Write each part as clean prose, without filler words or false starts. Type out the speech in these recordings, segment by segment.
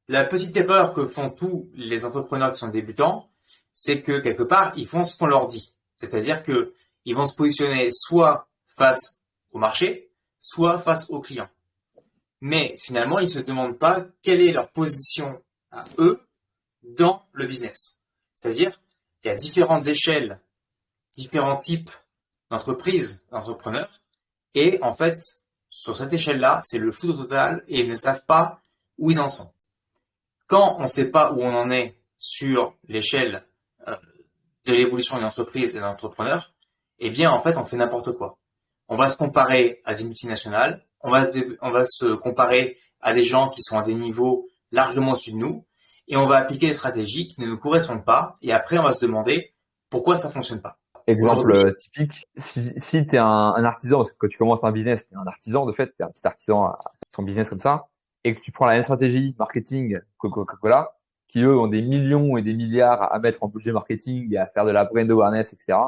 La petite erreur que font tous les entrepreneurs qui sont débutants, c'est que quelque part, ils font ce qu'on leur dit. C'est-à-dire que ils vont se positionner soit face au marché, soit face aux clients. Mais finalement, ils ne se demandent pas quelle est leur position à eux dans le business. C'est-à-dire qu'il y a différentes échelles, différents types d'entreprises, d'entrepreneurs, et en fait, sur cette échelle-là, c'est le flou total et ils ne savent pas où ils en sont. Quand on ne sait pas où on en est sur l'échelle de l'évolution d'une entreprise et d'un entrepreneur, eh bien, en fait, on fait n'importe quoi. On va se comparer à des multinationales, on va se comparer à des gens qui sont à des niveaux largement au-dessus de nous, et on va appliquer des stratégies qui ne nous correspondent pas, et après, on va se demander pourquoi ça fonctionne pas. Exemple Aujourd'hui, typique, si tu es un artisan, parce que quand tu commences un business, tu es un artisan de fait, tu es un petit artisan à ton business comme ça, et que tu prends la même stratégie marketing que Coca-Cola, qui eux ont des millions et des milliards à mettre en budget marketing et à faire de la brand awareness, etc.,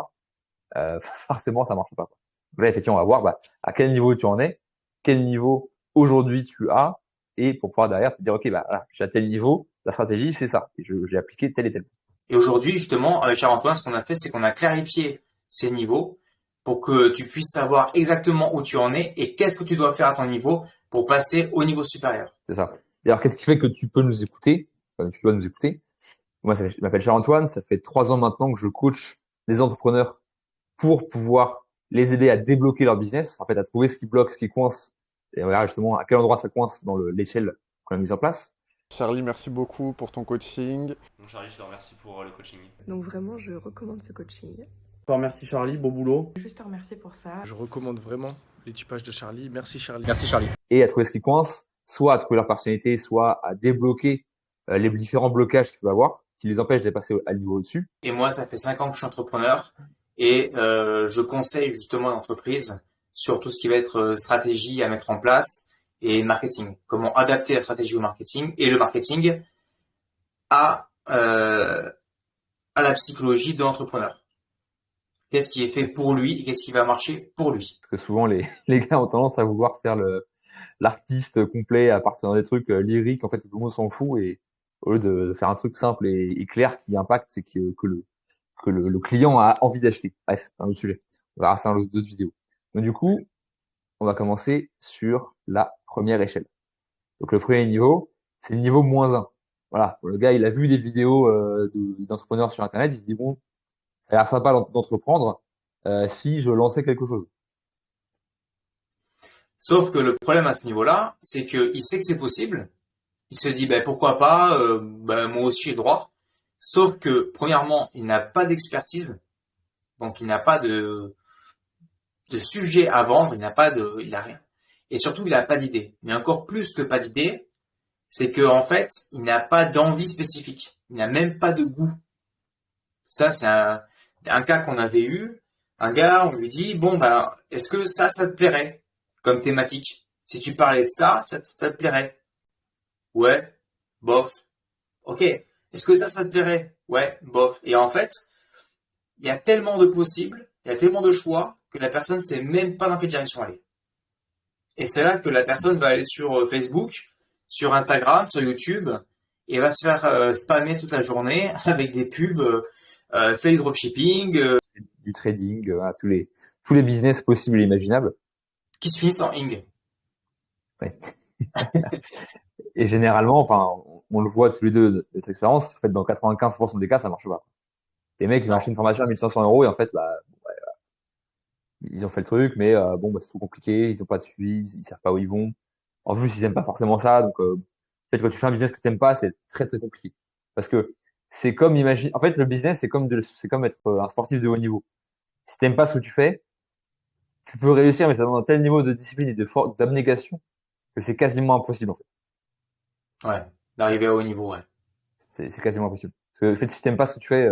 forcément ça marche pas. Donc là, effectivement, on va voir à quel niveau tu en es, quel niveau aujourd'hui tu as, et pour pouvoir derrière te dire, ok, voilà, je suis à tel niveau, la stratégie c'est ça, et j'ai appliqué tel et tel. et aujourd'hui, justement, avec Charles-Antoine, ce qu'on a fait, c'est qu'on a clarifié ces niveaux pour que tu puisses savoir exactement où tu en es et qu'est-ce que tu dois faire à ton niveau pour passer au niveau supérieur. C'est ça. Et alors, qu'est-ce qui fait que tu peux nous écouter, tu dois nous écouter? Moi, je m'appelle Charles-Antoine, ça fait 3 ans maintenant que je coach les entrepreneurs pour pouvoir les aider à débloquer leur business, en fait, à trouver ce qui bloque, ce qui coince, et on verra justement à quel endroit ça coince dans l'échelle qu'on a mise en place. Charlie, merci beaucoup pour ton coaching. Donc Charlie, je te remercie pour le coaching. Donc vraiment, je recommande ce coaching. Je te remercie Charlie, bon boulot. Juste te remercier pour ça. Je recommande vraiment les typages de Charlie. Merci Charlie. Merci Charlie. Et à trouver ce qui coince, soit à trouver leur personnalité, soit à débloquer les différents blocages qu'ils peuvent avoir, qui les empêchent de passer à niveau au-dessus. Et moi, ça fait 5 ans que je suis entrepreneur et je conseille justement l'entreprise sur tout ce qui va être stratégie à mettre en place et marketing. Comment adapter la stratégie au marketing et le marketing à la psychologie de l'entrepreneur. Qu'est-ce qui est fait pour lui et qu'est-ce qui va marcher pour lui. Parce que souvent, les gars ont tendance à vouloir faire l'artiste complet à partir des trucs lyriques. En fait, tout le monde s'en fout et au lieu de faire un truc simple et clair qui impacte, c'est que le client a envie d'acheter. Bref, un autre sujet. On verra ça dans d'autres vidéos. Donc du coup, on va commencer sur la première échelle. Donc le premier niveau, c'est le niveau -1. Voilà, le gars, il a vu des vidéos d'entrepreneurs sur Internet, il se dit bon, ça a l'air sympa d'entreprendre si je lançais quelque chose. Sauf que le problème à ce niveau-là, c'est qu'il sait que c'est possible. Il se dit, ben, pourquoi pas, moi aussi j'ai droit. Sauf que, premièrement, il n'a pas d'expertise. Donc, il n'a pas de sujet à vendre. Il a rien. Et surtout, il n'a pas d'idée. Mais encore plus que pas d'idée, c'est que, en fait, il n'a pas d'envie spécifique. Il n'a même pas de goût. Ça, c'est un cas qu'on avait eu. Un gars, on lui dit, bon, ben, est-ce que ça te plairait comme thématique? Si tu parlais de ça te plairait? Ouais, bof. Ok. Est-ce que ça te plairait? Ouais, bof. Et en fait, il y a tellement de possibles, il y a tellement de choix que la personne ne sait même pas dans quelle direction aller. Et c'est là que la personne va aller sur Facebook, sur Instagram, sur YouTube, et va se faire spammer toute la journée avec des pubs, fait du dropshipping, du trading, tous les business possibles et imaginables. Qui se finissent en ing. Ouais. Et généralement, enfin, on le voit tous les deux de notre expérience, en fait, dans 95% des cas, ça marche pas. Les mecs, ils ont acheté une formation à 1500 € et en fait, ils ont fait le truc, mais c'est trop compliqué, ils ont pas de suivi, ils savent pas où ils vont. En plus, ils aiment pas forcément ça, donc en fait, quand tu fais un business que t'aimes pas, c'est très très compliqué. Parce que c'est comme en fait, le business, c'est comme être un sportif de haut niveau. Si t'aimes pas ce que tu fais, tu peux réussir, mais ça demande un tel niveau de discipline et d'abnégation que c'est quasiment impossible, en fait. Ouais, d'arriver à haut niveau, ouais. C'est quasiment impossible. Parce que, en fait, si t'aimes pas ce que tu fais,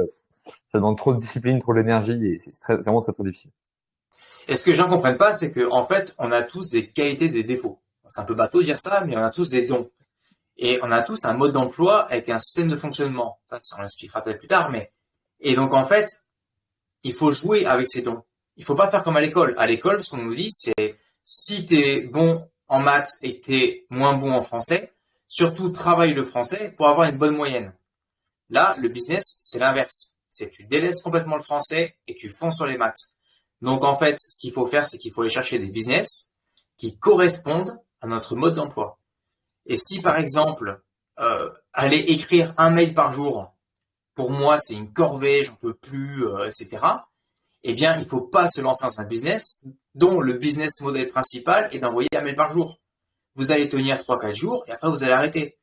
ça demande trop de discipline, trop d'énergie, et c'est vraiment très, très difficile. Et ce que les gens comprennent pas, c'est que, en fait, on a tous des qualités, des défauts. C'est un peu bateau de dire ça, mais on a tous des dons. Et on a tous un mode d'emploi avec un système de fonctionnement. Ça, on l'expliquera peut-être plus tard, mais, et donc, en fait, il faut jouer avec ces dons. Il faut pas faire comme à l'école. À l'école, ce qu'on nous dit, c'est, si t'es bon en maths et que t'es moins bon en français, Surtout, travaille le français pour avoir une bonne moyenne. Là, le business, c'est l'inverse. C'est tu délaisses complètement le français et tu fonces sur les maths. Donc, en fait, ce qu'il faut faire, c'est qu'il faut aller chercher des business qui correspondent à notre mode d'emploi. Et si, par exemple, aller écrire un mail par jour, pour moi, c'est une corvée, j'en peux plus, etc. Eh bien, il faut pas se lancer dans un business dont le business model principal est d'envoyer un mail par jour. Vous allez tenir 3-4 jours et après, vous allez arrêter.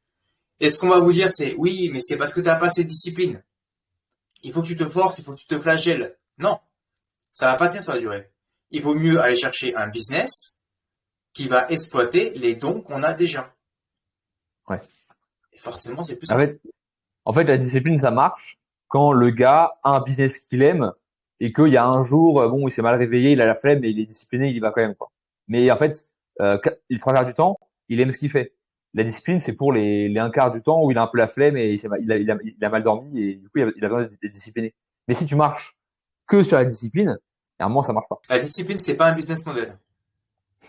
Et ce qu'on va vous dire, c'est oui, mais c'est parce que tu n'as pas assez de discipline. Il faut que tu te forces, il faut que tu te flagelles. Non, ça va pas tenir sur la durée. Il vaut mieux aller chercher un business qui va exploiter les dons qu'on a déjà. Ouais. Et forcément, c'est plus En simple. fait, la discipline, ça marche quand le gars a un business qu'il aime et qu'il y a un jour, bon, il s'est mal réveillé, il a la flemme, mais il est discipliné, il y va quand même, quoi. Mais en fait, les 3 quarts du temps, il aime ce qu'il fait. La discipline, c'est pour les 1 quart du temps où il a un peu la flemme et il a mal dormi et du coup, il a besoin d'être discipliné. Mais si tu marches que sur la discipline, normalement, ça marche pas. La discipline, c'est pas un business model.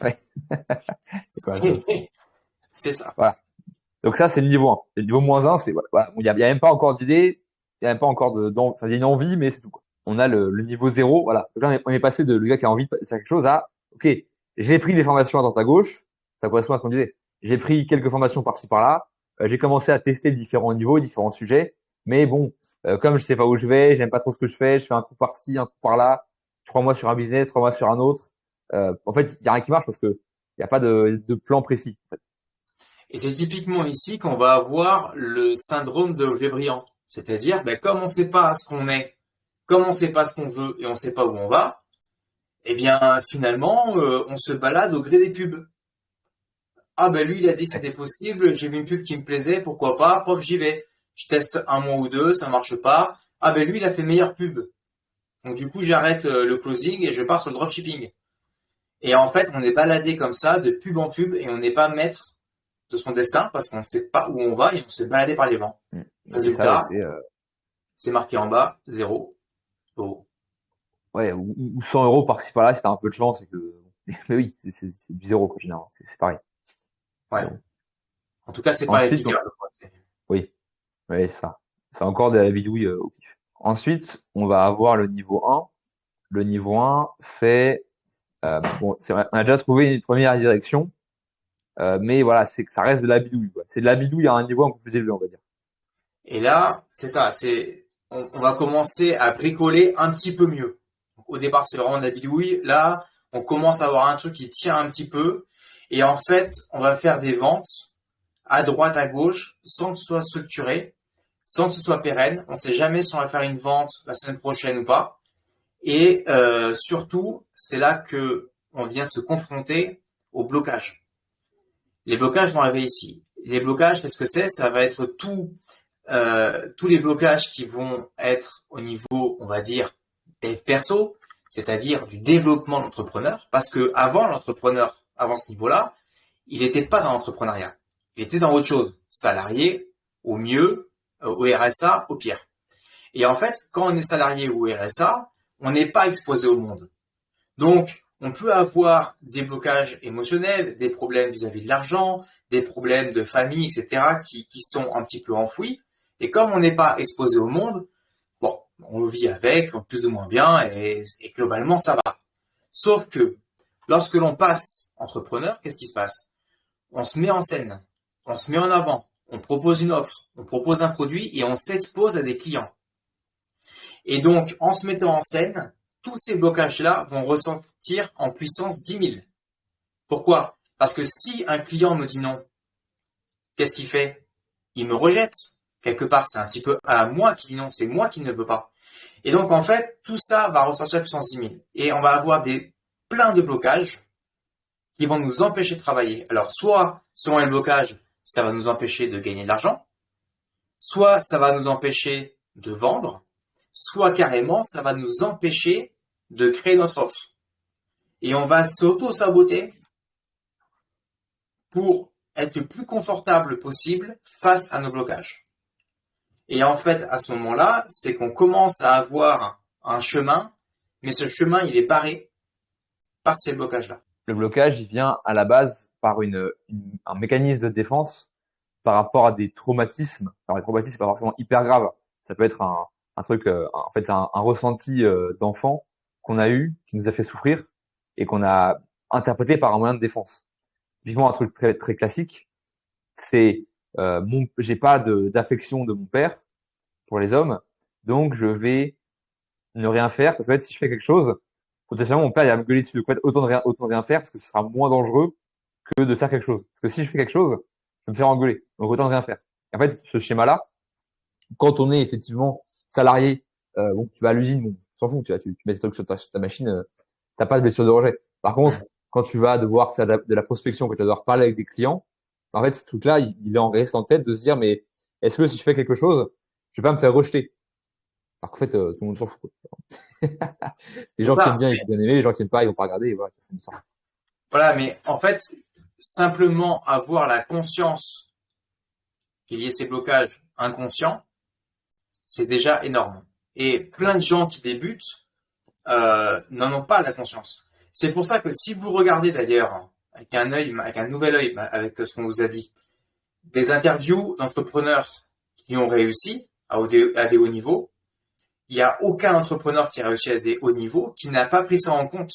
Ouais. C'est pas la chose. C'est ça. Voilà. Donc ça, c'est le niveau 1. Et le niveau -1, c'est, voilà. Il y a même pas encore d'idée, il y a même pas encore enfin, il y a une envie, mais c'est tout, quoi. On a le niveau 0, voilà. Donc là, on est passé de le gars qui a envie de faire quelque chose à, ok, j'ai pris des formations à droite à gauche, ça correspond à ce qu'on disait. J'ai pris quelques formations par-ci par-là, j'ai commencé à tester différents niveaux, différents sujets, mais bon, comme je sais pas où je vais, j'aime pas trop ce que je fais un coup par-ci, un coup par-là, 3 mois sur un business, 3 mois sur un autre. En fait, il y a rien qui marche parce que il y a pas de plan précis, en fait. Et c'est typiquement ici qu'on va avoir le syndrome de l'objet brillant. C'est-à-dire, comme on ne sait pas ce qu'on est, comme on ne sait pas ce qu'on veut et on ne sait pas où on va, eh bien, finalement, on se balade au gré des pubs. Ah lui, il a dit que c'était possible, j'ai vu une pub qui me plaisait, pourquoi pas, pof, j'y vais. Je teste un mois ou deux, ça marche pas. Ah lui, il a fait meilleure pub. Donc du coup, j'arrête le closing et je pars sur le dropshipping. Et en fait, on est baladé comme ça, de pub en pub, et on n'est pas maître de son destin parce qu'on ne sait pas où on va et on se fait balader par les vents. Résultat, c'est marqué en bas, 0 euros. Ouais, ou 100 euros par-ci par-là, si t'as un peu de chance, c'est que, mais oui, c'est du zéro, quoi, généralement. C'est pareil. Ouais. Bon. En tout cas, c'est pas Ensuite, applicable. oui, ouais, c'est ça. C'est encore de la bidouille au pif. Ensuite, on va avoir le niveau 1. Le niveau 1, c'est, bon, c'est vrai, on a déjà trouvé une première direction, mais voilà, c'est que ça reste de la bidouille, quoi. C'est de la bidouille à un niveau un peu plus élevé, on va dire. Et là, c'est ça, on va commencer à bricoler un petit peu mieux. Donc, au départ, c'est vraiment de la bidouille. Là, on commence à avoir un truc qui tient un petit peu. Et en fait, on va faire des ventes à droite, à gauche, sans que ce soit structuré, sans que ce soit pérenne. On ne sait jamais si on va faire une vente la semaine prochaine ou pas. Et surtout, c'est là que on vient se confronter au blocage. Les blocages vont arriver ici. Les blocages, qu'est-ce que c'est? Ça va être tous les blocages qui vont être au niveau, on va dire, dev perso, c'est-à-dire du développement de l'entrepreneur, parce que avant l'entrepreneur, avant ce niveau-là, il n'était pas dans l'entrepreneuriat. Il était dans autre chose. Salarié, au mieux, au RSA, au pire. Et en fait, quand on est salarié ou au RSA, on n'est pas exposé au monde. Donc, on peut avoir des blocages émotionnels, des problèmes vis-à-vis de l'argent, des problèmes de famille, etc., qui sont un petit peu enfouis. Et comme on n'est pas exposé au monde, bon, on le vit avec, plus ou moins bien, et globalement, ça va. Sauf que, lorsque l'on passe entrepreneur, qu'est-ce qui se passe? On se met en scène, on se met en avant, on propose une offre, on propose un produit et on s'expose à des clients. Et donc, en se mettant en scène, tous ces blocages-là vont ressentir en puissance 10 000. Pourquoi? Parce que si un client me dit non, qu'est-ce qu'il fait? Il me rejette. Quelque part, c'est un petit peu à moi qui dit non, c'est moi qui ne veux pas. Et donc, en fait, tout ça va ressortir à puissance 10 000. Et on va avoir plein de blocages qui vont nous empêcher de travailler. Alors, soit, selon les blocages, ça va nous empêcher de gagner de l'argent, soit ça va nous empêcher de vendre, soit carrément, ça va nous empêcher de créer notre offre. Et on va s'auto-saboter pour être le plus confortable possible face à nos blocages. Et en fait, à ce moment-là, c'est qu'on commence à avoir un chemin, mais ce chemin, il est barré par ces blocages-là. Le blocage, il vient à la base par un mécanisme de défense par rapport à des traumatismes. Alors, les traumatismes, c'est pas forcément hyper grave. Ça peut être un truc, en fait, c'est un ressenti d'enfant qu'on a eu, qui nous a fait souffrir et qu'on a interprété par un moyen de défense. Typiquement, un truc très, très classique, c'est j'ai pas d'affection de mon père pour les hommes, donc je vais ne rien faire parce que en fait, si je fais quelque chose, potentiellement mon père il va me gueuler dessus. Donc, en fait, autant de rien faire parce que ce sera moins dangereux que de faire quelque chose. Parce que si je fais quelque chose, je vais me faire engueuler. Donc autant de rien faire. En fait, ce schéma-là, quand on est effectivement salarié, bon, tu vas à l'usine, bon, tu s'en fous, tu mets tes trucs sur ta machine, t'as pas de blessure de rejet. Par contre, quand tu vas devoir faire de la prospection, quand tu vas devoir parler avec des clients, en fait, ce truc-là, il est en reste en tête de se dire, mais est-ce que si je fais quelque chose, je vais pas me faire rejeter? Alors qu'en fait, tout le monde s'en fout, quoi. Les gens qui aiment Ça, bien, ils vont bien aimer, les gens qui aiment pas, ils vont pas regarder, et voilà, ça fait une sorte. voilà, mais en fait, simplement avoir la conscience qu'il y ait ces blocages inconscients, c'est déjà énorme. Et plein de gens qui débutent n'en ont pas la conscience. C'est pour ça que si vous regardez d'ailleurs avec un nouvel œil, avec ce qu'on vous a dit, des interviews d'entrepreneurs qui ont réussi à des hauts niveaux, il n'y a aucun entrepreneur qui a réussi à des hauts niveaux qui n'a pas pris ça en compte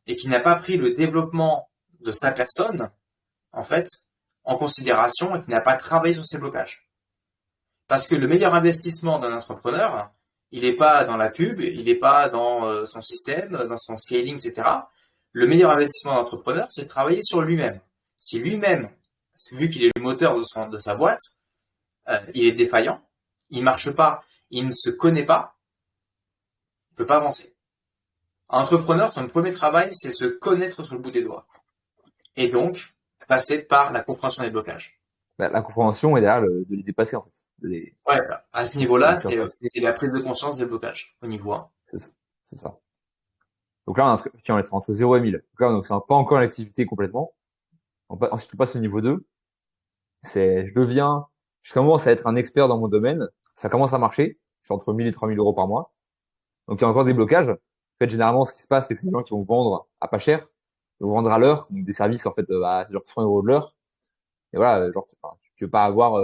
et qui n'a pas pris le développement de sa personne, en fait, en considération et qui n'a pas travaillé sur ses blocages. Parce que le meilleur investissement d'un entrepreneur, il n'est pas dans la pub, il n'est pas dans son système, dans son scaling, etc. Le meilleur investissement d'un entrepreneur, c'est de travailler sur lui-même. Si lui-même, vu qu'il est le moteur de sa boîte, il est défaillant, il ne marche pas, il ne se connaît pas, il ne peut pas avancer. Un entrepreneur, son premier travail, c'est se connaître sur le bout des doigts. Et donc, passer par la compréhension des blocages. Bah, la compréhension est derrière de les dépasser, en fait. Ouais, à ce niveau-là, de les faire passer. c'est la prise de conscience des blocages au niveau 1. C'est ça. Donc là, on est entre 0 et 1000. Donc là, donc, c'est pas encore l'activité complètement. Ensuite, on passe au niveau 2. Je commence à être un expert dans mon domaine. Ça commence à marcher. Je suis entre 1000 et 3000 euros par mois. Donc, il y a encore des blocages. En fait, généralement, ce qui se passe, c'est que c'est des gens qui vont vendre à pas cher. Ils vont vendre à l'heure. Donc, des services, en fait, à genre 100 euros de l'heure. Et voilà, genre, enfin, tu veux pas avoir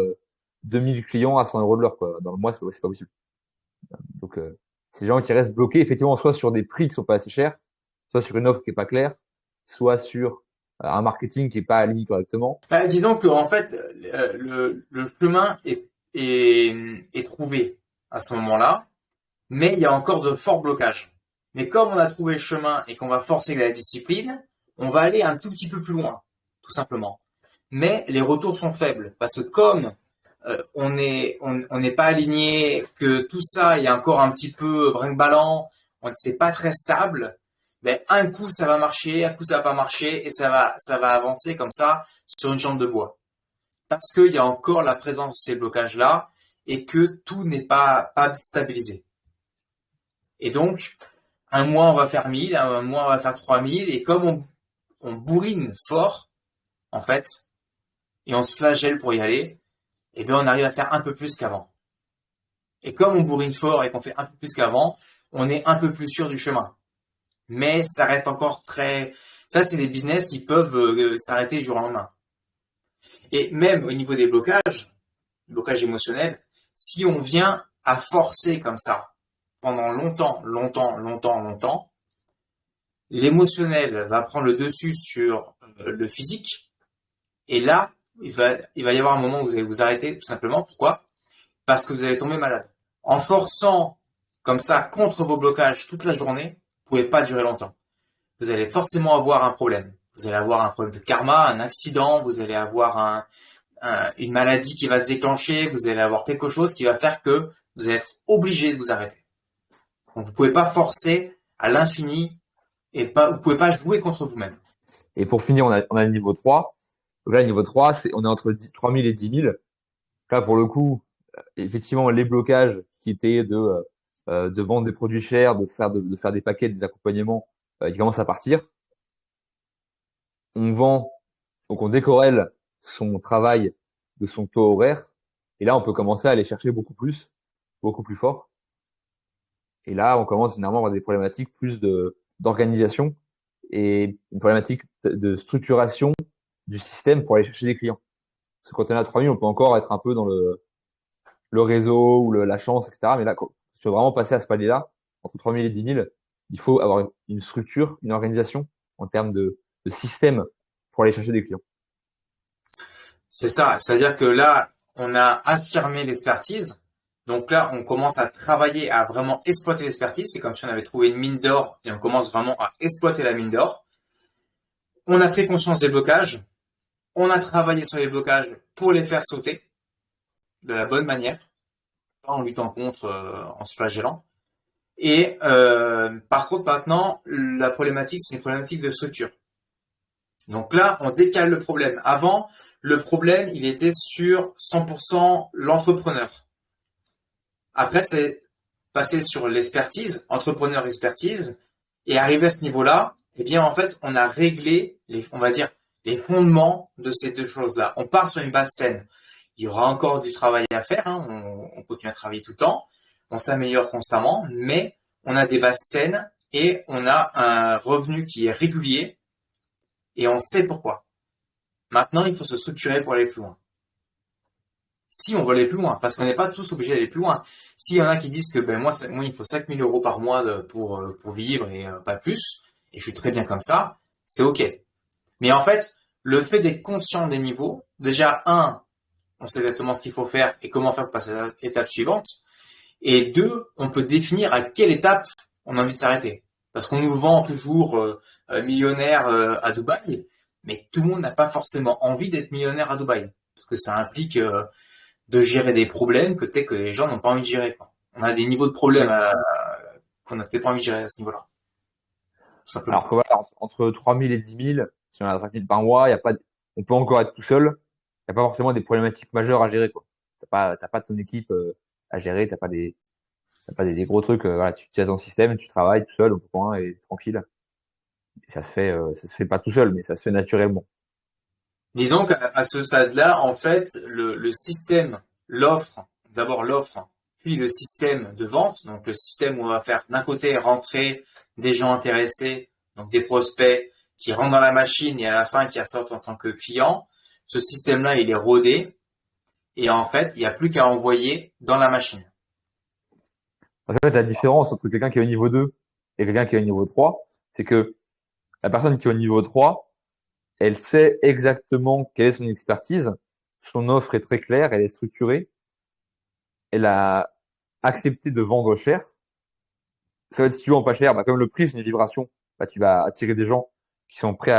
2000 clients à 100 euros de l'heure, quoi. Dans le mois, c'est pas possible. Donc, ces gens qui restent bloqués, effectivement, soit sur des prix qui sont pas assez chers, soit sur une offre qui est pas claire, soit sur un marketing qui est pas aligné correctement. Dis donc en fait, le chemin est trouvé à ce moment-là, mais il y a encore de forts blocages. Mais comme on a trouvé le chemin et qu'on va forcer la discipline, on va aller un tout petit peu plus loin, tout simplement. Mais les retours sont faibles, parce que comme on n'est pas aligné, que tout ça est encore un petit peu brinque-ballant, c'est pas très stable, ben un coup ça va marcher, un coup ça va pas marcher, et ça va avancer comme ça sur une jambe de bois. Parce qu'il y a encore la présence de ces blocages-là, et que tout n'est pas stabilisé. Et donc, un mois on va faire 1000, un mois on va faire 3000, et comme on bourrine fort, en fait, et on se flagelle pour y aller, eh bien on arrive à faire un peu plus qu'avant. Et comme on bourrine fort et qu'on fait un peu plus qu'avant, on est un peu plus sûr du chemin. Mais ça reste encore très... Ça, c'est des business, ils peuvent s'arrêter du jour au lendemain. Et même au niveau des blocages émotionnels, si on vient à forcer comme ça, pendant longtemps, l'émotionnel va prendre le dessus sur le physique. Et là, il va y avoir un moment où vous allez vous arrêter, tout simplement. Pourquoi? Parce que vous allez tomber malade. En forçant comme ça contre vos blocages toute la journée, vous ne pouvez pas durer longtemps. Vous allez forcément avoir un problème. Vous allez avoir un problème de karma, un accident, vous allez avoir une maladie qui va se déclencher, vous allez avoir quelque chose qui va faire que vous allez être obligé de vous arrêter. Donc vous ne pouvez pas forcer à l'infini et vous ne pouvez pas jouer contre vous-même. Et pour finir, on a le niveau 3. Donc là, le niveau 3, on est entre 3000 et 10 000. Là, pour le coup, effectivement, les blocages qui étaient de vendre des produits chers, de faire des paquets, des accompagnements, qui commencent à partir. On vend, donc on décorrèle son travail de son taux horaire. Et là, on peut commencer à aller chercher beaucoup plus fort. Et là, on commence généralement à avoir des problématiques plus d'organisation et une problématique de structuration du système pour aller chercher des clients. Parce que quand on est à 3000, on peut encore être un peu dans le réseau ou la chance, etc. Mais là, si tu veux vraiment passer à ce palier-là, entre 3000 et 10 000, il faut avoir une structure, une organisation en termes de système pour aller chercher des clients. C'est ça. C'est-à-dire que là, on a affirmé l'expertise. Donc là, on commence à travailler à vraiment exploiter l'expertise. C'est comme si on avait trouvé une mine d'or et on commence vraiment à exploiter la mine d'or. On a pris conscience des blocages. On a travaillé sur les blocages pour les faire sauter de la bonne manière, pas en luttant contre, en se flagellant. Et par contre, maintenant, la problématique, c'est une problématique de structure. Donc là, on décale le problème. Avant, le problème, il était sur 100% l'entrepreneur. Après, c'est passé sur l'expertise, entrepreneur expertise, et arrivé à ce niveau-là, eh bien, en fait, on a réglé on va dire, les fondements de ces deux choses-là. On part sur une base saine. Il y aura encore du travail à faire, hein. On continue à travailler tout le temps, on s'améliore constamment, mais on a des bases saines et on a un revenu qui est régulier et on sait pourquoi. Maintenant, il faut se structurer pour aller plus loin. Si on veut aller plus loin, parce qu'on n'est pas tous obligés d'aller plus loin. S'il y en a qui disent que moi il faut 5 000 euros par mois pour vivre et pas plus, et je suis très bien comme ça, c'est ok. Mais en fait, le fait d'être conscient des niveaux, déjà, on sait exactement ce qu'il faut faire et comment faire pour passer à l'étape suivante. Et deux, on peut définir à quelle étape on a envie de s'arrêter. Parce qu'on nous vend toujours millionnaire à Dubaï, mais tout le monde n'a pas forcément envie d'être millionnaire à Dubaï. Parce que ça implique de gérer des problèmes que les gens n'ont pas envie de gérer, quoi. On a des niveaux de problèmes qu'on n'a peut-être pas envie de gérer à ce niveau-là. Tout simplement. Alors que voilà, entre 3000 et 10 000, si on a 5 000 par mois, on peut encore être tout seul. Il n'y a pas forcément des problématiques majeures à gérer, quoi. T'as pas ton équipe à gérer, t'as pas des gros trucs. Voilà, tu as ton système, tu travailles tout seul au point et tranquille. Et ça se fait pas tout seul, mais ça se fait naturellement. Disons qu'à ce stade-là, en fait, le système, d'abord l'offre, puis le système de vente, donc le système où on va faire d'un côté rentrer des gens intéressés, donc des prospects qui rentrent dans la machine et à la fin qui ressortent en tant que clients. Ce système-là, il est rodé et en fait, il n'y a plus qu'à envoyer dans la machine. Parce qu'en fait, la différence entre quelqu'un qui est au niveau 2 et quelqu'un qui est au niveau 3, c'est que la personne qui est au niveau 3, elle sait exactement quelle est son expertise, son offre est très claire, elle est structurée, elle a accepté de vendre cher. Ça va être si tu vends pas cher, comme le prix c'est une vibration, tu vas attirer des gens qui sont prêts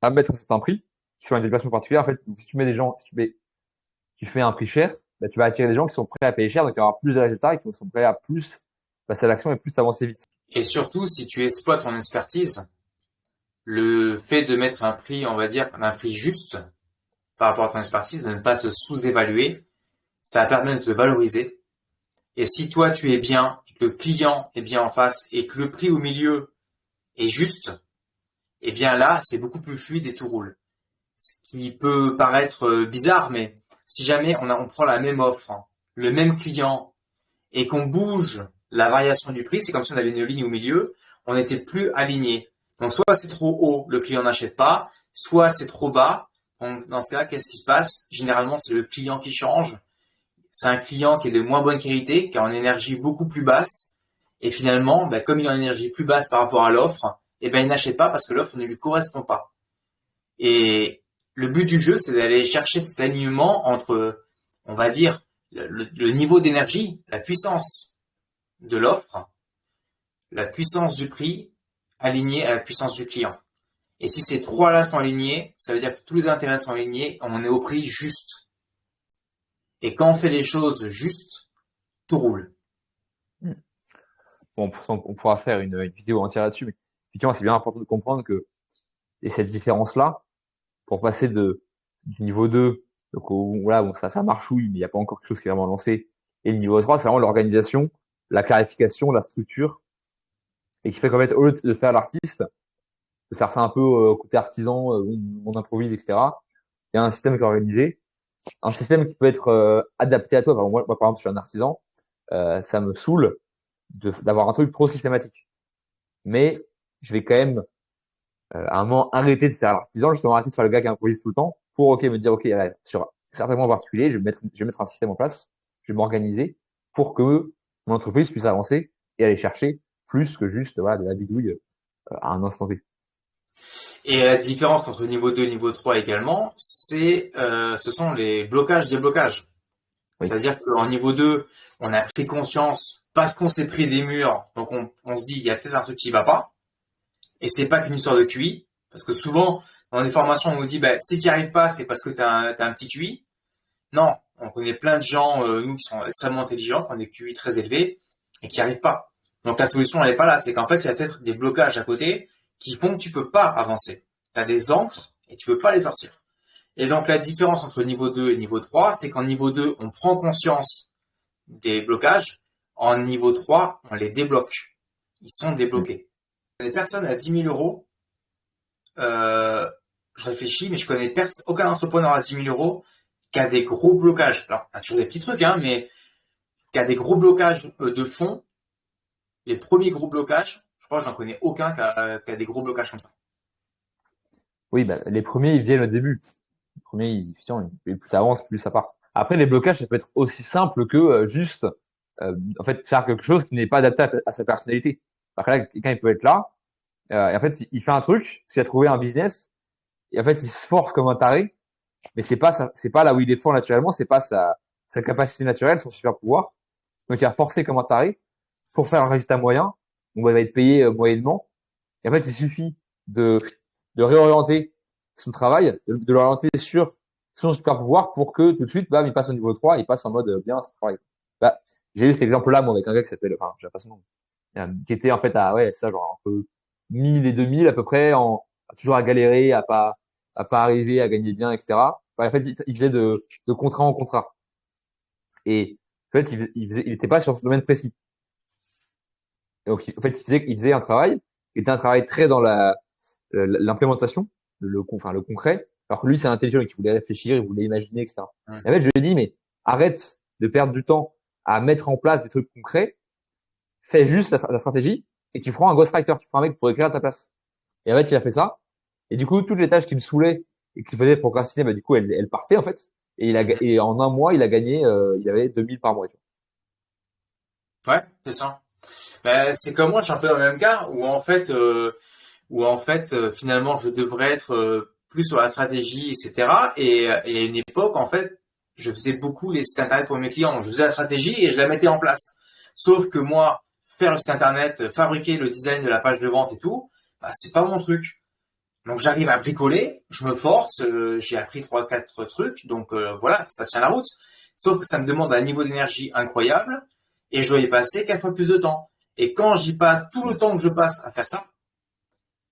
à mettre un certain prix, qui sont à une vibration particulière. En fait, si tu mets des gens, si tu fais un prix cher, tu vas attirer des gens qui sont prêts à payer cher, donc il y aura plus de résultats et qui sont prêts à plus passer à l'action et plus avancer vite. Et surtout, si tu exploites ton expertise, le fait de mettre un prix, on va dire, un prix juste par rapport à ton expertise, de ne pas se sous-évaluer, ça permet de te valoriser. Et si toi, tu es bien, que le client est bien en face et que le prix au milieu est juste, eh bien là, c'est beaucoup plus fluide et tout roule. Ce qui peut paraître bizarre, mais si jamais on prend la même offre, le même client, et qu'on bouge la variation du prix, c'est comme si on avait une ligne au milieu, on n'était plus aligné. Donc soit c'est trop haut, le client n'achète pas, soit c'est trop bas. Donc dans ce cas, qu'est-ce qui se passe? Généralement, c'est le client qui change. C'est un client qui est de moins bonne qualité, qui est en énergie beaucoup plus basse. Et finalement, comme il est en énergie plus basse par rapport à l'offre, il n'achète pas parce que l'offre ne lui correspond pas. Et le but du jeu, c'est d'aller chercher cet alignement entre, on va dire, le niveau d'énergie, la puissance de l'offre, la puissance du prix, aligné à la puissance du client. Et si ces trois-là sont alignés, ça veut dire que tous les intérêts sont alignés, on est au prix juste. Et quand on fait les choses justes, tout roule. Bon, on pourra faire une vidéo entière là-dessus, mais effectivement, c'est bien important de comprendre que et cette différence-là, pour passer du niveau 2, donc voilà, bon, ça marchouille, mais il n'y a pas encore quelque chose qui est vraiment lancé, et le niveau 3, c'est vraiment l'organisation, la clarification, la structure, et qui fait qu'en fait, au lieu de faire l'artiste, de faire ça un peu côté artisan, on improvise, etc., il y a un système qui est organisé, un système qui peut être adapté à toi. Moi, par exemple, je suis un artisan, ça me saoule d'avoir un truc trop systématique. Mais je vais quand même à un moment arrêter de faire l'artisan, justement arrêter de faire le gars qui improvise tout le temps pour me dire, OK, là, sur certains points particuliers, je vais mettre un système en place, je vais m'organiser pour que mon entreprise puisse avancer et aller chercher plus que juste voilà, de la bidouille à un instant T. Et la différence entre niveau 2 et niveau 3 également, ce sont les blocages, déblocages. Oui. C'est-à-dire qu'en niveau 2, on a pris conscience parce qu'on s'est pris des murs, donc on se dit il y a peut-être un truc qui va pas. Et c'est pas qu'une histoire de QI, parce que souvent dans les formations on nous dit si tu n'y arrives pas, c'est parce que t'as un petit QI. Non, on connaît plein de gens, nous qui sont extrêmement intelligents, qui ont des QI très élevés et qui n'y arrivent pas. Donc la solution elle est pas là, c'est qu'en fait il y a peut-être des blocages à côté qui font que tu peux pas avancer. Tu as des ancres et tu peux pas les sortir. Et donc la différence entre niveau 2 et niveau 3, c'est qu'en niveau 2, on prend conscience des blocages. En niveau 3, on les débloque. Ils sont débloqués. Des personnes à 10 000 euros, je réfléchis, mais je connais aucun entrepreneur à 10 000 euros qui a des gros blocages. Alors, il y a toujours des petits trucs, mais qui a des gros blocages de fonds. Les premiers gros blocages, je crois que j'en connais aucun qui a des gros blocages comme ça. Oui, les premiers, ils viennent au début. Les premiers, plus tu avances, plus ça part. Après, les blocages, ça peut être aussi simple que juste en fait, faire quelque chose qui n'est pas adapté à sa personnalité. Parce que là, quelqu'un, il peut être là, et en fait, il fait un truc, parce qu'il a trouvé un business, et en fait, il se force comme un taré, mais c'est pas là où il est fort naturellement, c'est pas sa capacité naturelle, son super pouvoir. Donc, il va forcer comme un taré pour faire un résultat moyen. Donc, il va être payé moyennement. Et en fait, il suffit de réorienter son travail, de l'orienter sur son super pouvoir pour que tout de suite, il passe au niveau 3, il passe en mode bien, ça travaille. J'ai eu cet exemple-là, moi, avec un gars qui s'appelle, enfin, j'ai pas son nom, qui était en fait genre entre 1000 et 2000 à peu près, toujours à galérer, à pas arriver à gagner bien, etc. En fait, il faisait de contrat en contrat. Et en fait, il était pas sur ce domaine précis. Et donc, en fait, il faisait un travail, qui était un travail très dans l'implémentation, le concret. Alors que lui, c'est intelligent et qu'il voulait réfléchir, il voulait imaginer, etc. Ouais. Et en fait, je lui ai dit, mais arrête de perdre du temps à mettre en place des trucs concrets, fais juste la stratégie et tu prends un ghostwriter, tu prends un mec pour écrire à ta place. Et en fait, il a fait ça. Et du coup, toutes les tâches qui me saoulaient et qui faisaient procrastiner, du coup, elles partaient, en fait. Et en un mois, il a gagné, il avait 2000 par mois. Tu vois. Ouais, c'est ça. C'est comme moi, je suis un peu dans le même cas où en fait, finalement, je devrais être plus sur la stratégie, etc. Et à une époque, en fait, je faisais beaucoup les sites internet pour mes clients. Je faisais la stratégie et je la mettais en place. Sauf que moi, faire le site internet, fabriquer le design de la page de vente et tout, c'est pas mon truc. Donc j'arrive à bricoler, je me force, j'ai appris 3-4 trucs, donc voilà, ça tient la route. Sauf que ça me demande un niveau d'énergie incroyable et je dois y passer 4 fois plus de temps. Et quand j'y passe tout le temps que je passe à faire ça,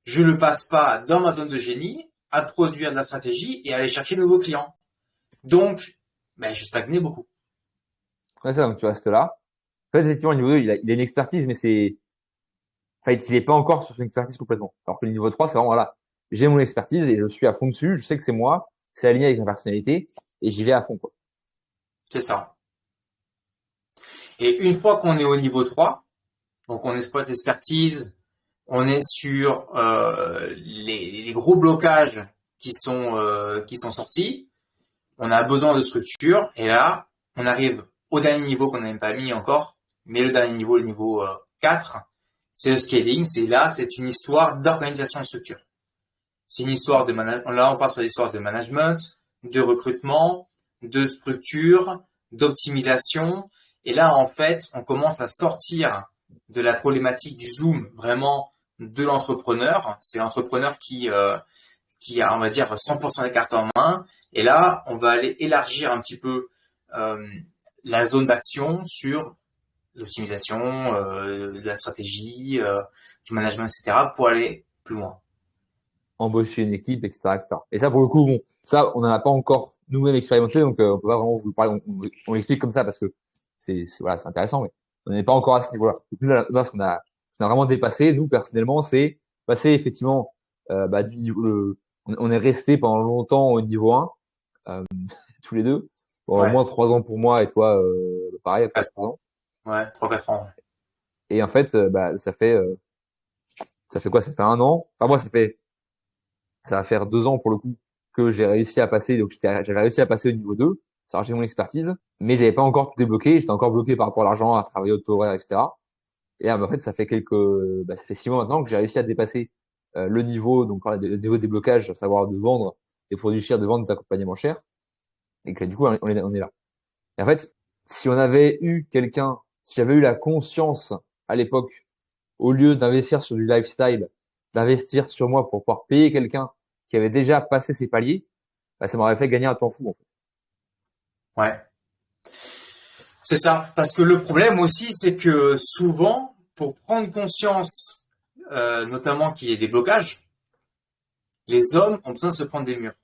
je ne le passe pas dans ma zone de génie, à produire de la stratégie et à aller chercher de nouveaux clients. Donc, je stagnais beaucoup. Ouais, ça, donc tu restes là. En fait, effectivement, le niveau 2, il a une expertise, mais il est pas encore sur son expertise complètement. Alors que le niveau 3, c'est vraiment, voilà, j'ai mon expertise et je suis à fond dessus, je sais que c'est moi, c'est aligné avec ma personnalité et j'y vais à fond, quoi. C'est ça. Et une fois qu'on est au niveau 3, donc on exploite l'expertise, on est sur les gros blocages qui sont sortis, on a besoin de structure, et là, on arrive au dernier niveau qu'on n'a même pas mis encore, mais le dernier niveau, le niveau 4, c'est le scaling, c'est une histoire d'organisation et de structure. C'est une histoire de management, là on part sur l'histoire de management, de recrutement, de structure, d'optimisation, et là en fait, on commence à sortir de la problématique du zoom, vraiment de l'entrepreneur. C'est l'entrepreneur qui a, on va dire, 100% des cartes en main. Et là, on va aller élargir un petit peu la zone d'action sur l'optimisation, de la stratégie, du management, etc., pour aller plus loin. Embaucher une équipe, etc., etc. Et ça, pour le coup, bon, ça, on n'en a pas encore nous-mêmes expérimenté, donc on peut pas vraiment vous parler. On l'explique comme ça parce que c'est intéressant, mais on n'est pas encore à ce niveau-là. Donc là, ce qu'on a vraiment dépassé, nous personnellement, c'est passer effectivement du niveau. On est resté pendant longtemps au niveau 1, tous les deux. Bon, Ouais. au moins 3 ans pour moi et toi, pareil, après 3 ans. Ouais, 3-4 ans. Et en fait, ça fait quoi? Ça fait 1 an. Enfin moi, ça va faire 2 ans pour le coup que j'ai réussi à passer. Donc, j'avais réussi à passer au niveau 2. Ça j'ai mon expertise, mais j'avais pas encore tout débloqué. J'étais encore bloqué par rapport à l'argent, à travailler au taux horaire, etc. Et en fait, ça fait ça fait 6 mois maintenant que j'ai réussi à dépasser le niveau, donc le niveau de déblocage, à savoir de vendre des produits chers, de vendre des accompagnements chers. Et que du coup, on est là. Et en fait, si j'avais eu la conscience à l'époque, au lieu d'investir sur du lifestyle, d'investir sur moi pour pouvoir payer quelqu'un qui avait déjà passé ses paliers, bah, ça m'aurait fait gagner un temps fou, en fait. Ouais. C'est ça. Parce que le problème aussi, c'est que souvent, pour prendre conscience, notamment qu'il y ait des blocages, les hommes ont besoin de se prendre des murs.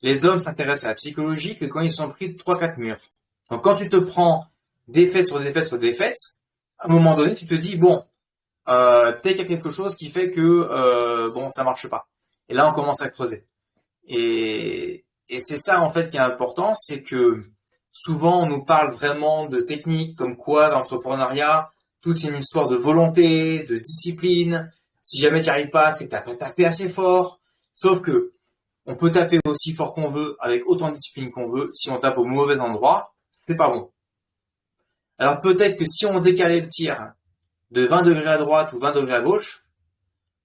Les hommes s'intéressent à la psychologie que quand ils sont pris de 3-4 murs. Donc quand tu te prends défaite sur défaite sur défaite, à un moment donné, tu te dis, bon, peut-être qu'il y a quelque chose qui fait que, bon, ça marche pas. Et là, on commence à creuser. Et c'est ça, en fait, qui est important, c'est que souvent, on nous parle vraiment de techniques comme quoi, d'entrepreneuriat, tout est une histoire de volonté, de discipline. Si jamais tu n'y arrives pas, c'est que tu n'as pas tapé assez fort. Sauf que on peut taper aussi fort qu'on veut, avec autant de discipline qu'on veut. Si on tape au mauvais endroit, c'est pas bon. Alors peut-être que si on décalait le tir de 20 degrés à droite ou 20 degrés à gauche,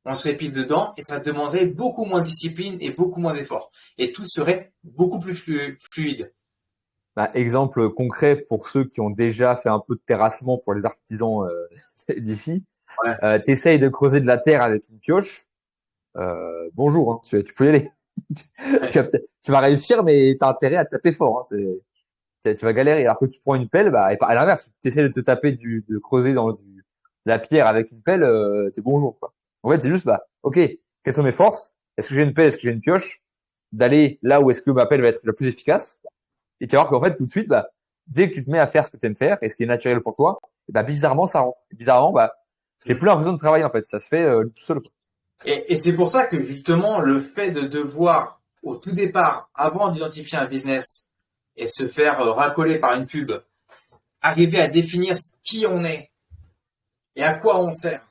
on serait pile dedans et ça demanderait beaucoup moins de discipline et beaucoup moins d'effort. Et tout serait beaucoup plus fluide. Bah, exemple concret pour ceux qui ont déjà fait un peu de terrassement pour les artisans d'ici. Ouais. T'essayes de creuser de la terre avec une pioche. Bonjour, hein, tu peux y aller. Tu vas réussir, mais t'as intérêt à taper fort. Hein, tu vas galérer. Alors que tu prends une pelle, bah, à l'inverse, tu essaies de te taper de creuser de la pierre avec une pelle, c'est bonjour, quoi. En fait, c'est juste, bah, ok, quelles sont mes forces? Est-ce que j'ai une pelle? Est-ce que j'ai une pioche? D'aller là où est-ce que ma pelle va être la plus efficace? Et tu vas voir qu'en fait, tout de suite, bah, dès que tu te mets à faire ce que tu aimes faire et ce qui est naturel pour toi, bah, bizarrement, ça rentre. Et bizarrement, bah, j'ai plus l'impression de travailler, en fait. Ça se fait tout seul, quoi. Et c'est pour ça que justement, le fait de devoir, au tout départ, avant d'identifier un business et se faire racoler par une pub, arriver à définir qui on est et à quoi on sert.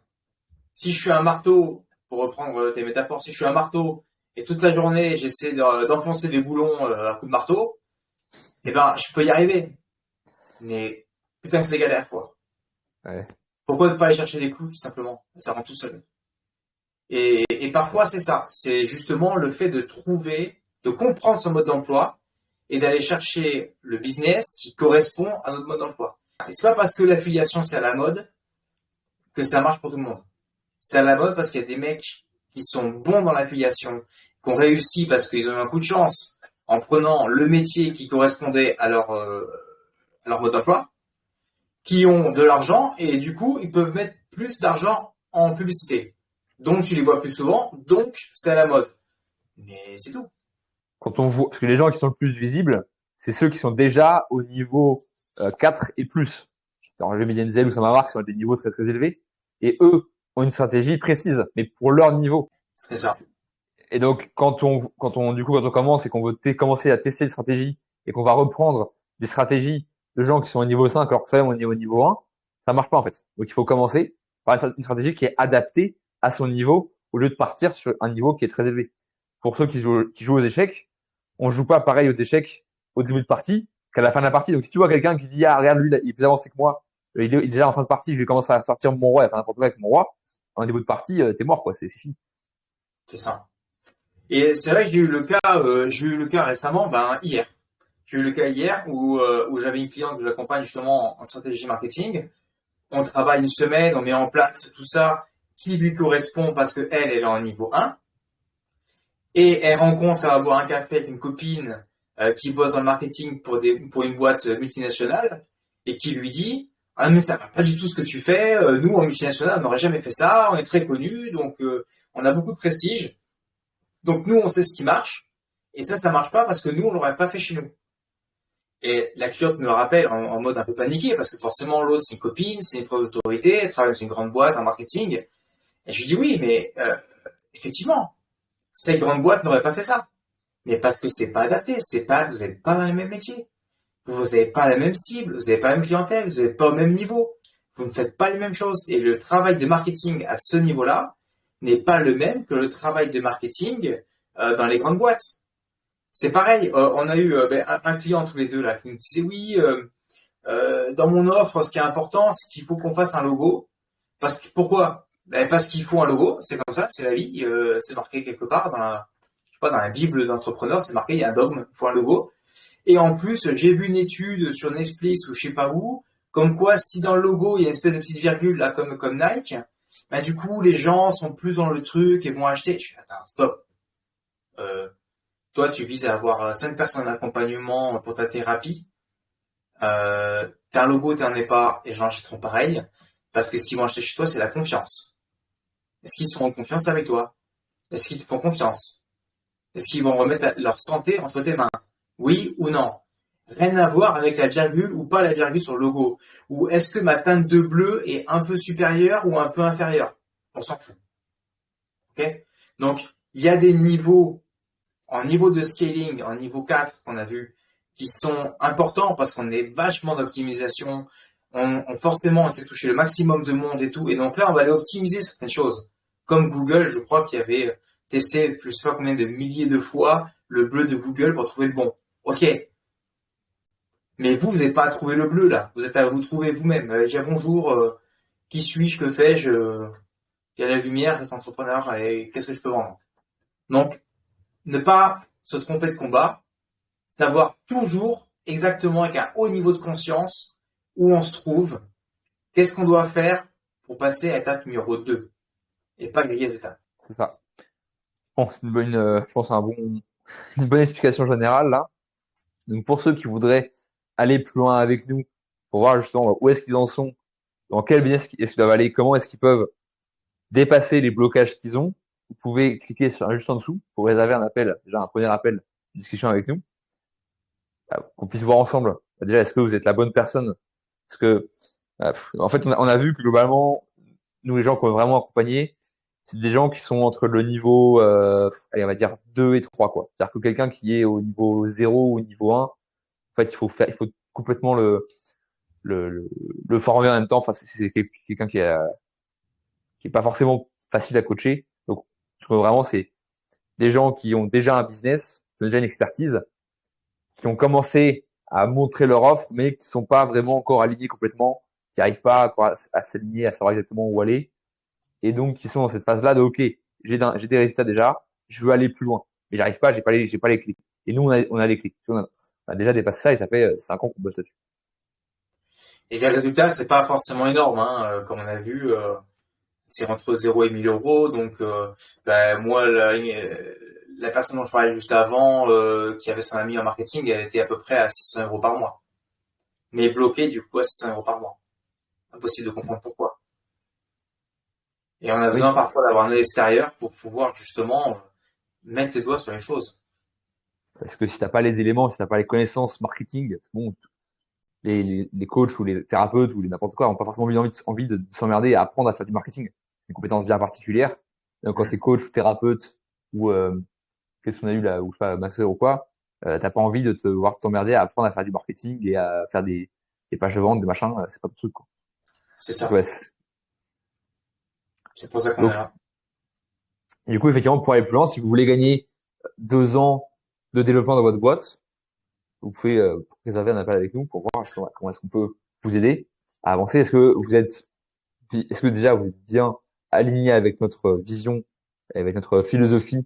Si je suis un marteau, pour reprendre tes métaphores, si je suis un marteau et toute la journée, j'essaie d'enfoncer des boulons à coups de marteau, eh ben, je peux y arriver. Mais putain que c'est galère, quoi. Ouais. Pourquoi ne pas aller chercher des coups, tout simplement? Ça rend tout seul. Et parfois, c'est ça. C'est justement le fait de trouver, de comprendre son mode d'emploi et d'aller chercher le business qui correspond à notre mode d'emploi. Et c'est pas parce que l'affiliation, c'est à la mode que ça marche pour tout le monde. C'est à la mode parce qu'il y a des mecs qui sont bons dans l'affiliation, qui ont réussi parce qu'ils ont eu un coup de chance en prenant le métier qui correspondait à leur mode d'emploi, qui ont de l'argent et du coup, ils peuvent mettre plus d'argent en publicité. Donc, tu les vois plus souvent, donc c'est à la mode. Mais c'est tout. Quand on voit, parce que les gens qui sont le plus visibles, c'est ceux qui sont déjà au niveau 4 et plus. Alors, le Denzel ou Samavar qui sont à des niveaux très très élevés. Et eux ont une stratégie précise, mais pour leur niveau. C'est ça. Et donc, quand on commence et qu'on veut commencer à tester des stratégies et qu'on va reprendre des stratégies de gens qui sont au niveau 5 alors que ça, on est au niveau 1, ça marche pas, en fait. Donc, il faut commencer par une stratégie qui est adaptée à son niveau au lieu de partir sur un niveau qui est très élevé. Pour ceux qui jouent aux échecs, on joue pas pareil aux échecs au début de partie qu'à la fin de la partie. Donc, si tu vois quelqu'un qui dit, ah, regarde, lui, il est plus avancé que moi, il est déjà en fin de partie, je vais commencer à sortir mon roi et à faire n'importe quoi avec mon roi, en début de partie, t'es mort, quoi, c'est fini. C'est ça. Et c'est vrai que j'ai eu le cas récemment, hier. J'ai eu le cas hier où j'avais une cliente que j'accompagne justement en stratégie marketing. On travaille une semaine, on met en place tout ça qui lui correspond parce que elle est en niveau 1. Et elle rencontre à boire un café avec une copine qui bosse dans le marketing pour une boîte multinationale et qui lui dit « Ah mais ça va pas du tout ce que tu fais, nous en multinationale on n'aurait jamais fait ça, on est très connus, donc on a beaucoup de prestige. Donc nous on sait ce qui marche et ça marche pas parce que nous on l'aurait pas fait chez nous. » Et la cliente me rappelle en mode un peu paniqué parce que forcément l'autre c'est une copine, c'est une preuve d'autorité, elle travaille dans une grande boîte en marketing. Et je lui dis oui mais effectivement, cette grande boîte n'aurait pas fait ça. Mais parce que c'est pas adapté, vous n'êtes pas dans les mêmes métiers. Vous n'avez pas la même cible, vous n'avez pas la même clientèle, vous n'êtes pas au même niveau. Vous ne faites pas les mêmes choses. Et le travail de marketing à ce niveau-là n'est pas le même que le travail de marketing dans les grandes boîtes. C'est pareil, on a eu un client tous les deux là qui nous disait oui, dans mon offre, ce qui est important, c'est qu'il faut qu'on fasse un logo. Pourquoi? Ben, parce qu'il faut un logo, c'est comme ça, c'est la vie, c'est marqué quelque part je sais pas, dans la Bible d'entrepreneur, c'est marqué, il y a un dogme, il faut un logo. Et en plus, j'ai vu une étude sur Netflix ou je sais pas où, comme quoi si dans le logo il y a une espèce de petite virgule là comme Nike, ben du coup les gens sont plus dans le truc et vont acheter. Je fais attends, stop. Euh, Toi, tu vises à avoir 5 personnes d'accompagnement pour ta thérapie. T'as un logo, t'en es pas, et les gens achèteront pareil. Parce que ce qu'ils vont acheter chez toi, c'est la confiance. Est-ce qu'ils sont en confiance avec toi? Est-ce qu'ils te font confiance? Est-ce qu'ils vont remettre leur santé entre tes mains? Oui ou non? Rien à voir avec la virgule ou pas la virgule sur le logo. Ou est-ce que ma teinte de bleu est un peu supérieure ou un peu inférieure? On s'en fout. Ok? Donc, il y a des niveaux en niveau de scaling, en niveau 4 qu'on a vu, qui sont importants parce qu'on est vachement d'optimisation. Forcément, on essaie de toucher le maximum de monde et tout. Et donc là, on va aller optimiser certaines choses. Comme Google, je crois qu'il avait testé, je sais pas combien de milliers de fois, le bleu de Google pour trouver le bon. Ok. Mais vous n'avez pas à trouver le bleu, là. Vous êtes à vous trouver vous-même. Dire bonjour, qui suis-je, que fais-je, il y a la lumière, j'être entrepreneur, et qu'est-ce que je peux vendre? Donc, ne pas se tromper de combat, savoir toujours exactement avec un haut niveau de conscience où on se trouve, qu'est-ce qu'on doit faire pour passer à étape numéro 2 et pas griller les étapes. C'est ça. Bon, c'est une bonne, je pense, une bonne explication générale là. Donc pour ceux qui voudraient aller plus loin avec nous, pour voir justement où est-ce qu'ils en sont, dans quel business est-ce qu'ils doivent aller, comment est-ce qu'ils peuvent dépasser les blocages qu'ils ont, vous pouvez cliquer sur juste en dessous pour réserver un appel, déjà un premier appel, une discussion avec nous, qu'on puisse voir ensemble. Déjà, est-ce que vous êtes la bonne personne? Parce que, en fait, on a vu que globalement, nous les gens qu'on veut vraiment accompagner, c'est des gens qui sont entre le niveau, allez, on va dire 2 et 3 quoi. C'est-à-dire que quelqu'un qui est au niveau 0 ou au niveau 1, en fait, il faut complètement le, le former en même temps. Enfin, c'est quelqu'un qui est pas forcément facile à coacher. Donc, je trouve vraiment, c'est des gens qui ont déjà un business, qui ont déjà une expertise, qui ont commencé à montrer leur offre, mais qui sont pas vraiment encore alignés complètement, qui arrivent pas à s'aligner, à savoir exactement où aller, et donc qui sont dans cette phase-là de OK, j'ai des résultats déjà, je veux aller plus loin, mais j'arrive pas, j'ai pas les clés. Et nous, on a les clés. On a déjà dépassé ça et ça fait 5 ans qu'on bosse là-dessus. Et les résultats, c'est pas forcément énorme, hein, comme on a vu, c'est entre 0 et 1000 euros. Donc, moi, la personne dont je parlais juste avant, qui avait son ami en marketing, elle était à peu près à 600 euros par mois. Mais bloquée, du coup, à 600 euros par mois. Impossible de comprendre pourquoi. Et on a Oui, besoin parfois d'avoir un œil extérieur pour pouvoir justement mettre les doigts sur les choses. parce que si t'as pas les éléments, si t'as pas les connaissances marketing, bon, les coachs ou les thérapeutes ou les n'importe quoi n'ont pas forcément envie de s'emmerder à apprendre à faire du marketing. C'est une compétence bien particulière. Donc, quand Mm. t'es coach ou thérapeute ou qu'est-ce qu'on a eu là, ou je sais pas, masseur ou quoi, t'as pas envie de te voir t'emmerder à apprendre à faire du marketing et à faire des pages de vente, des machins, c'est pas ton truc, quoi. C'est Donc, ça. ouais, C'est pour ça qu'on est donc, là. du coup, effectivement, pour aller plus loin, si vous voulez gagner 2 ans de développement dans votre boîte, vous pouvez réserver un appel avec nous pour voir justement comment est-ce qu'on peut vous aider à avancer. Est-ce que déjà vous êtes bien aligné avec notre vision, avec notre philosophie?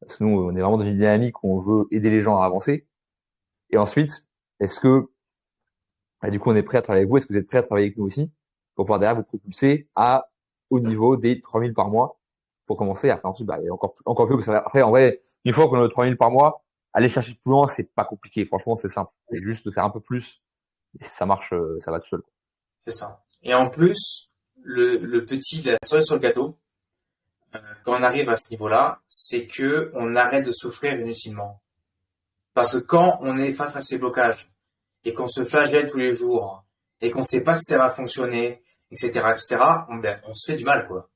Parce que nous, on est vraiment dans une dynamique où on veut aider les gens à avancer. Et ensuite, est-ce que, du coup, on est prêt à travailler avec vous? Est-ce que vous êtes prêt à travailler avec nous aussi pour pouvoir derrière vous propulser au niveau des 3000 par mois pour commencer? Après, ensuite, il y a encore plus. Après, en vrai, une fois qu'on a 3000 par mois, aller chercher plus loin, c'est pas compliqué. Franchement, c'est simple. C'est juste de faire un peu plus. Et si ça marche, ça va tout seul. C'est ça. Et en plus, la cerise sur le gâteau, quand on arrive à ce niveau-là, c'est que on arrête de souffrir inutilement. Parce que quand on est face à ces blocages et qu'on se flagelle tous les jours et qu'on ne sait pas si ça va fonctionner, etc., on se fait du mal, quoi.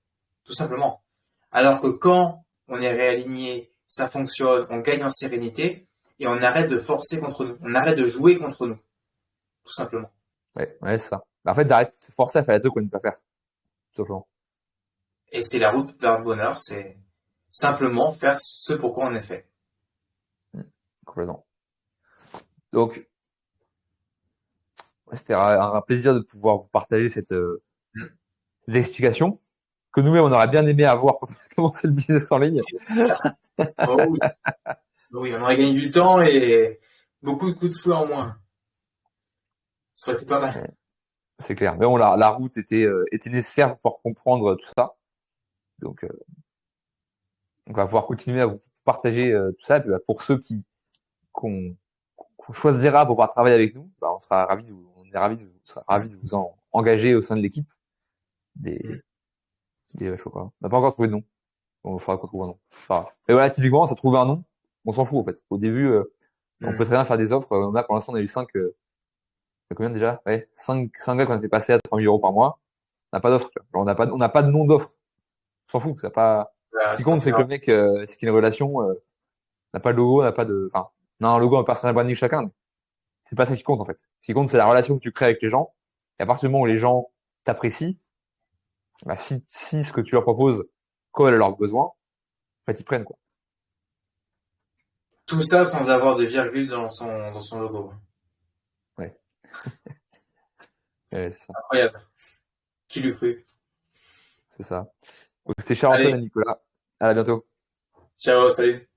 Tout simplement. Alors que quand on est réaligné, ça fonctionne, on gagne en sérénité et on arrête de forcer contre nous. On arrête de jouer contre nous. Tout simplement. Ouais, ouais, c'est ça. En fait, d'arrêter de se forcer à faire les trucs qu'on ne peut pas faire. Tout simplement. Et c'est la route vers le bonheur, c'est simplement faire ce pourquoi on est fait. complètement. Donc, ouais, c'était un plaisir de pouvoir vous partager cette explication que nous-mêmes, on aurait bien aimé avoir quand on a commencé le business en ligne. Oh oui. Oui, on aurait gagné du temps et beaucoup de coups de fouet en moins. Ça aurait été pas mal. C'est clair. Mais bon, la route était nécessaire pour comprendre tout ça. Donc, on va pouvoir continuer à vous partager tout ça. Et puis, bah, pour ceux qu'on choisira pour pouvoir travailler avec nous, bah, on est ravis de vous engager au sein de l'équipe des, je sais pas quoi. On n'a pas encore trouvé de nom. On fera qu'on trouve un nom. Enfin, et voilà, typiquement, ça trouve un nom, on s'en fout en fait. Au début, on peut très bien faire des offres. Pour l'instant, on a eu 5, combien déjà? Ouais, 5 gars qu'on a fait passer à 3 000 euros par mois. On n'a pas d'offre. On n'a pas de nom d'offre. On s'en fout. Ce qui compte, c'est que le mec, c'est qu'il y a une relation, n'a pas de logo, n'a pas de, enfin, on a un logo, un personnel branding chacun. Mais c'est pas ça qui compte en fait. Ce qui compte, c'est la relation que tu crées avec les gens. Et à partir du moment où les gens t'apprécient, bah, si ce que tu leur proposes colle à leurs besoins, en fait, ils prennent quoi. Tout ça sans avoir de virgule dans son logo. Ouais. Ouais, c'est ça. Incroyable. Qui l'eût cru? C'est ça. Donc, c'était Charles-Antoine Allez, et Nicolas. À bientôt. ciao, salut.